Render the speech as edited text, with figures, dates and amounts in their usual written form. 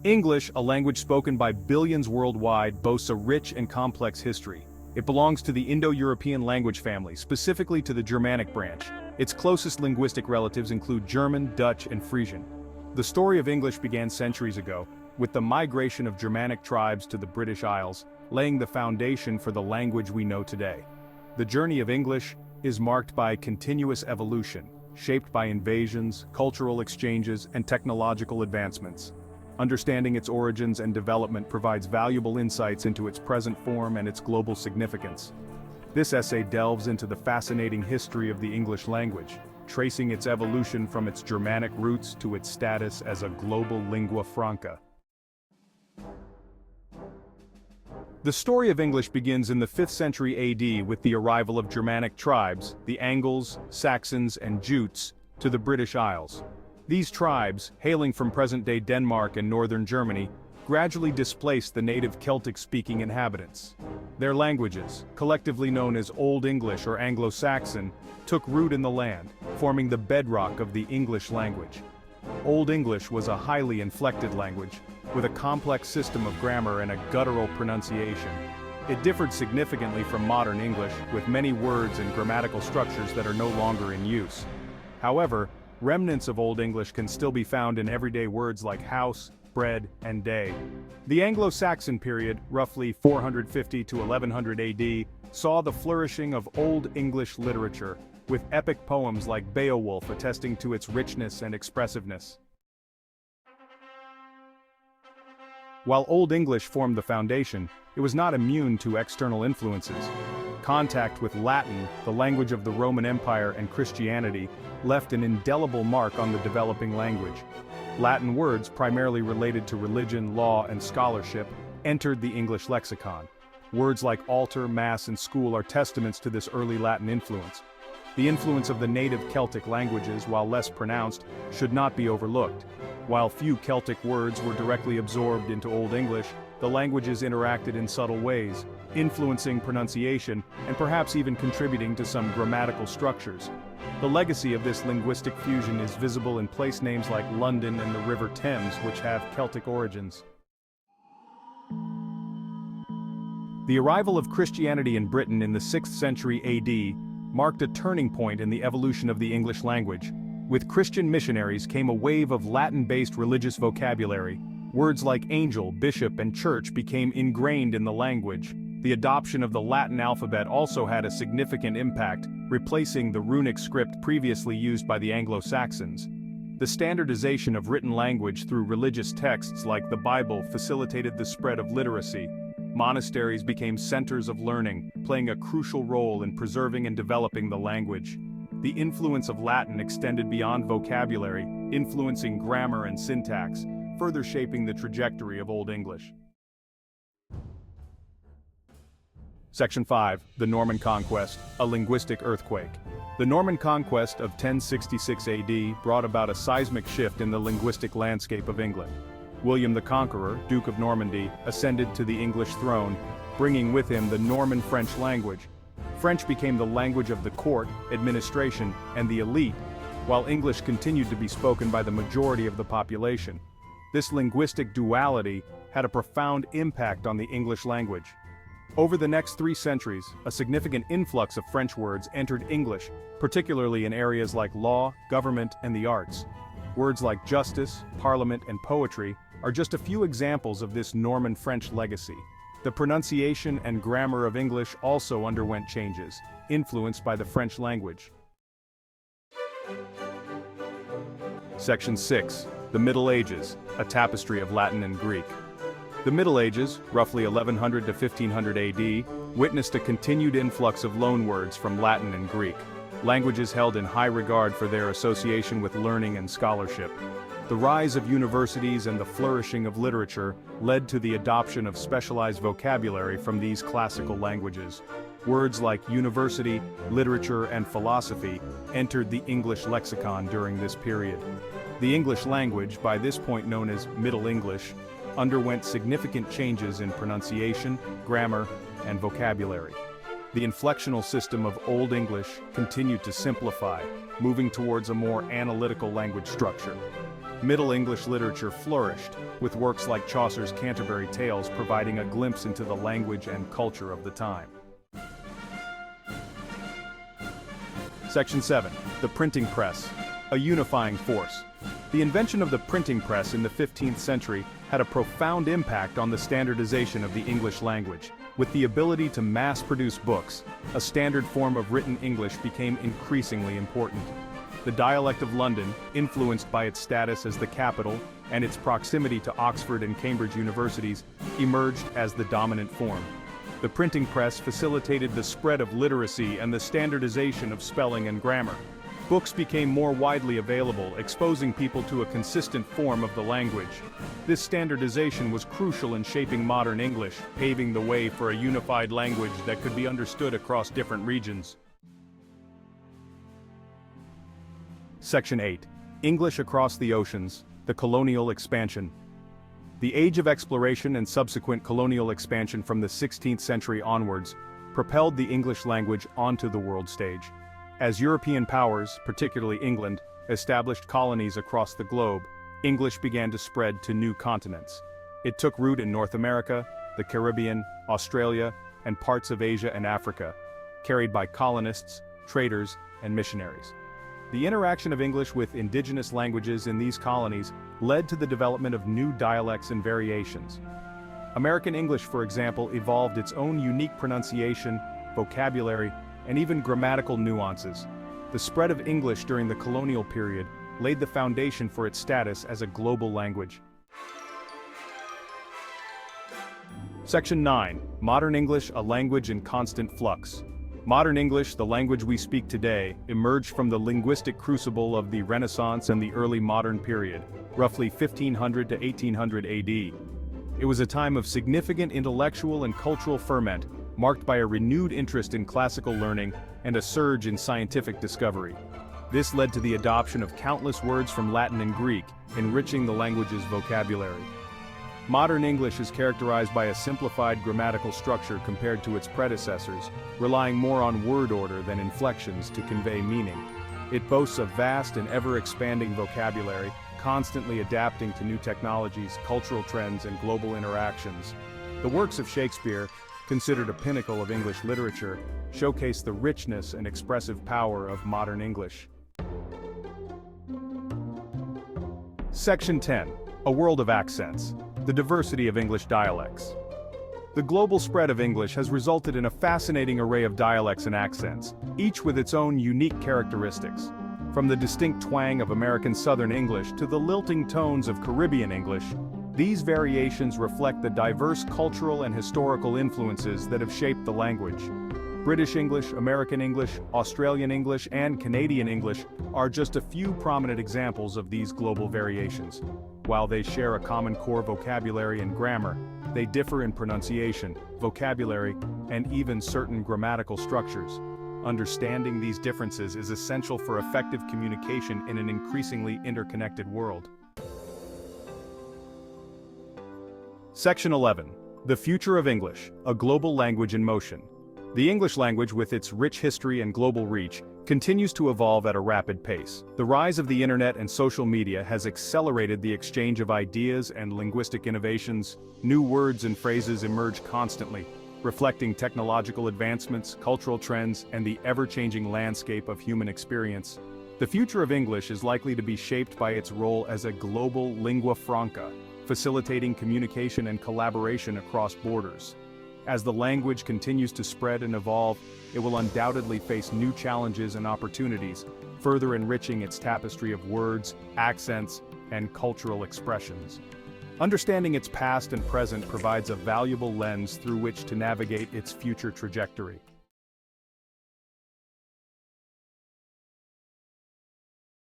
English, a language spoken by billions worldwide, boasts a rich and complex history. It belongs to the Indo-European language family, specifically to the Germanic branch. Its closest linguistic relatives include German, Dutch, and Frisian. The story of English began centuries ago, with the migration of Germanic tribes to the British Isles, laying the foundation for the language we know today. The journey of English is marked by continuous evolution, shaped by invasions, cultural exchanges, and technological advancements. Understanding its origins and development provides valuable insights into its present form and its global significance. This essay delves into the fascinating history of the English language, tracing its evolution from its Germanic roots to its status as a global lingua franca. The story of English begins in the 5th century AD with the arrival of Germanic tribes, the Angles, Saxons, and Jutes, to the British Isles. These tribes, hailing from present-day Denmark and northern Germany, gradually displaced the native Celtic-speaking inhabitants. Their languages, collectively known as Old English or Anglo-Saxon, took root in the land, forming the bedrock of the English language. Old English was a highly inflected language, with a complex system of grammar and a guttural pronunciation. It differed significantly from modern English, with many words and grammatical structures that are no longer in use. However, remnants of Old English can still be found in everyday words like house, bread, and day. The Anglo-Saxon period, roughly 450 to 1100 AD, saw the flourishing of Old English literature, with epic poems like Beowulf attesting to its richness and expressiveness. While Old English formed the foundation, it was not immune to external influences. Contact with Latin, the language of the Roman Empire and Christianity, left an indelible mark on the developing language. Latin words, primarily related to religion, law, and scholarship, entered the English lexicon. Words like altar, mass, and school are testaments to this early Latin influence. The influence of the native Celtic languages, while less pronounced, should not be overlooked. While few Celtic words were directly absorbed into Old English, the languages interacted in subtle ways, influencing pronunciation and perhaps even contributing to some grammatical structures. The legacy of this linguistic fusion is visible in place names like London and the River Thames, which have Celtic origins. The arrival of Christianity in Britain in the 6th century AD marked a turning point in the evolution of the English language. With Christian missionaries came a wave of Latin-based religious vocabulary. Words like angel, bishop, and church became ingrained in the language. The adoption of the Latin alphabet also had a significant impact, replacing the runic script previously used by the Anglo-Saxons. The standardization of written language through religious texts like the Bible facilitated the spread of literacy. Monasteries became centers of learning, playing a crucial role in preserving and developing the language. The influence of Latin extended beyond vocabulary, influencing grammar and syntax, further shaping the trajectory of Old English. Section 5. The Norman Conquest, a Linguistic Earthquake. The Norman Conquest of 1066 AD brought about a seismic shift in the linguistic landscape of England. William the Conqueror, Duke of Normandy, ascended to the English throne, bringing with him the Norman French language. French became the language of the court, administration, and the elite, while English continued to be spoken by the majority of the population. This linguistic duality had a profound impact on the English language. Over the next 3 centuries, a significant influx of French words entered English, particularly in areas like law, government, and the arts. Words like justice, parliament, and poetry are just a few examples of this Norman French legacy. The pronunciation and grammar of English also underwent changes, influenced by the French language. Section 6. The Middle Ages, a tapestry of Latin and Greek. The Middle Ages, roughly 1100 to 1500 AD, witnessed a continued influx of loanwords from Latin and Greek, languages held in high regard for their association with learning and scholarship. The rise of universities and the flourishing of literature led to the adoption of specialized vocabulary from these classical languages. Words like university, literature, and philosophy entered the English lexicon during this period. The English language, by this point known as Middle English, underwent significant changes in pronunciation, grammar, and vocabulary. The inflectional system of Old English continued to simplify, moving towards a more analytical language structure. Middle English literature flourished, with works like Chaucer's Canterbury Tales providing a glimpse into the language and culture of the time. Section 7. The Printing Press, a unifying force. The invention of the printing press in the 15th century had a profound impact on the standardization of the English language. With the ability to mass-produce books, a standard form of written English became increasingly important. The dialect of London, influenced by its status as the capital and its proximity to Oxford and Cambridge universities, emerged as the dominant form. The printing press facilitated the spread of literacy and the standardization of spelling and grammar. Books became more widely available, exposing people to a consistent form of the language. This standardization was crucial in shaping modern English, paving the way for a unified language that could be understood across different regions. Section 8. English across the oceans, the Colonial Expansion. The age of exploration and subsequent colonial expansion from the 16th century onwards propelled the English language onto the world stage. As European powers, particularly England, established colonies across the globe, English began to spread to new continents. It took root in North America, the Caribbean, Australia, and parts of Asia and Africa, carried by colonists, traders, and missionaries. The interaction of English with indigenous languages in these colonies led to the development of new dialects and variations. American English, for example, evolved its own unique pronunciation, vocabulary, and even grammatical nuances. The spread of English during the colonial period laid the foundation for its status as a global language. Section 9. Modern English, a language in constant flux. Modern English, the language we speak today, emerged from the linguistic crucible of the Renaissance and the early modern period, roughly 1500 to 1800 AD. It was a time of significant intellectual and cultural ferment, marked by a renewed interest in classical learning and a surge in scientific discovery. This led to the adoption of countless words from Latin and Greek, enriching the language's vocabulary. Modern English is characterized by a simplified grammatical structure compared to its predecessors, relying more on word order than inflections to convey meaning. It boasts a vast and ever-expanding vocabulary, constantly adapting to new technologies, cultural trends, and global interactions. The works of Shakespeare, considered a pinnacle of English literature, showcase the richness and expressive power of modern English. Section 10. A world of accents. The diversity of English dialects. The global spread of English has resulted in a fascinating array of dialects and accents, each with its own unique characteristics. From the distinct twang of American Southern English to the lilting tones of Caribbean English, these variations reflect the diverse cultural and historical influences that have shaped the language. British English, American English, Australian English, and Canadian English are just a few prominent examples of these global variations. While they share a common core vocabulary and grammar, they differ in pronunciation, vocabulary, and even certain grammatical structures. Understanding these differences is essential for effective communication in an increasingly interconnected world. Section 11. The future of English, a global language in motion. The English language, with its rich history and global reach, continues to evolve at a rapid pace. The rise of the internet and social media has accelerated the exchange of ideas and linguistic innovations. New words and phrases emerge constantly, reflecting technological advancements, cultural trends, and the ever-changing landscape of human experience. The future of English is likely to be shaped by its role as a global lingua franca, facilitating communication and collaboration across borders. As the language continues to spread and evolve, it will undoubtedly face new challenges and opportunities, further enriching its tapestry of words, accents, and cultural expressions. Understanding its past and present provides a valuable lens through which to navigate its future trajectory.